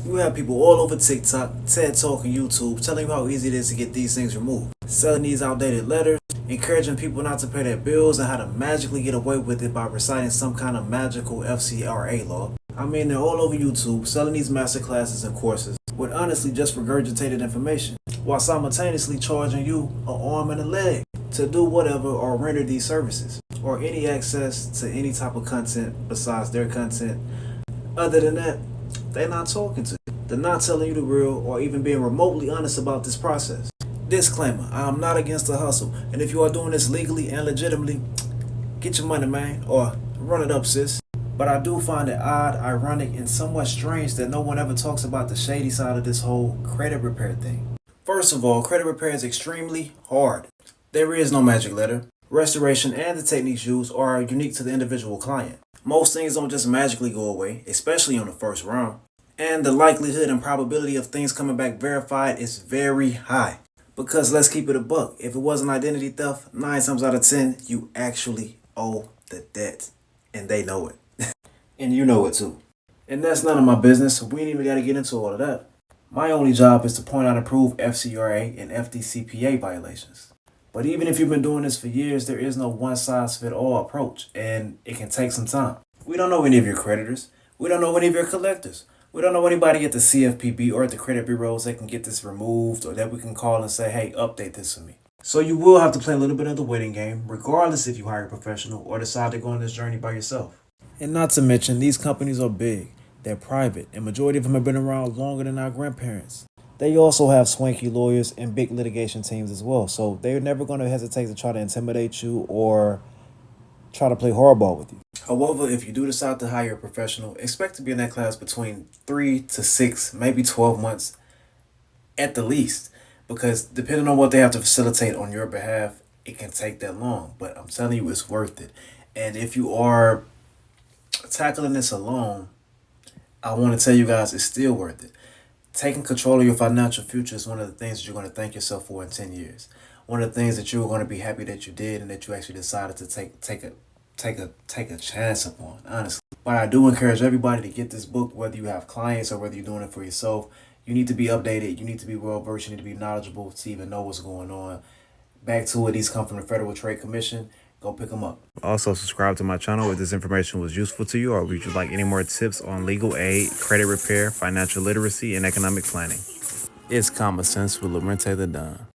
You have people all over TikTok, TED Talk, and YouTube telling you how easy it is to get these things removed, selling these outdated letters, encouraging people not to pay their bills, and how to magically get away with it by reciting some kind of magical FCRA law. I mean, they're all over YouTube selling these masterclasses and courses with honestly just regurgitated information, while simultaneously charging you an arm and a leg to do whatever or render these services, or any access to any type of content besides their content. Other than that, they're not talking to you. They're not telling you the real or even being remotely honest about this process. Disclaimer, I am not against the hustle, and if you are doing this legally and legitimately, get your money, man, or run it up, sis. But I do find it odd, ironic, and somewhat strange that no one ever talks about the shady side of this whole credit repair thing. First of all, credit repair is extremely hard. There is no magic letter. Restoration and the techniques used are unique to the individual client. Most things don't just magically go away, especially on the first round. And the likelihood and probability of things coming back verified is very high. Because let's keep it a buck, if it wasn't identity theft, 9 times out of 10, you actually owe the debt. And they know it. And you know it too. And that's none of my business, so we ain't even got to get into all of that. My only job is to point out and prove FCRA and FDCPA violations. But even if you've been doing this for years, there is no one-size-fits-all approach, and it can take some time. We don't know any of your creditors. We don't know any of your collectors. We don't know anybody at the CFPB or at the credit bureaus that can get this removed or that we can call and say, hey, update this for me. So you will have to play a little bit of the waiting game, regardless if you hire a professional or decide to go on this journey by yourself. And not to mention, these companies are big, they're private, and majority of them have been around longer than our grandparents. They also have swanky lawyers and big litigation teams as well, so they're never going to hesitate to try to intimidate you or try to play hardball with you. However, if you do decide to hire a professional, expect to be in that class between 3 to 6, maybe 12 months at the least, because depending on what they have to facilitate on your behalf, it can take that long, but I'm telling you, it's worth it. And if you are tackling this alone, I want to tell you guys it's still worth it. Taking control of your financial future is one of the things that you're going to thank yourself for in 10 years. One of the things that you're going to be happy that you did and that you actually decided to take a chance upon, honestly. But I do encourage everybody to get this book, whether you have clients or whether you're doing it for yourself. You need to be updated. You need to be well versed. You need to be knowledgeable to even know what's going on. Back to it. These come from the Federal Trade Commission. Go pick them up. Also, subscribe to my channel if this information was useful to you or would you like any more tips on legal aid, credit repair, financial literacy, and economic planning. It's Common Sense with Laurent'e the Don.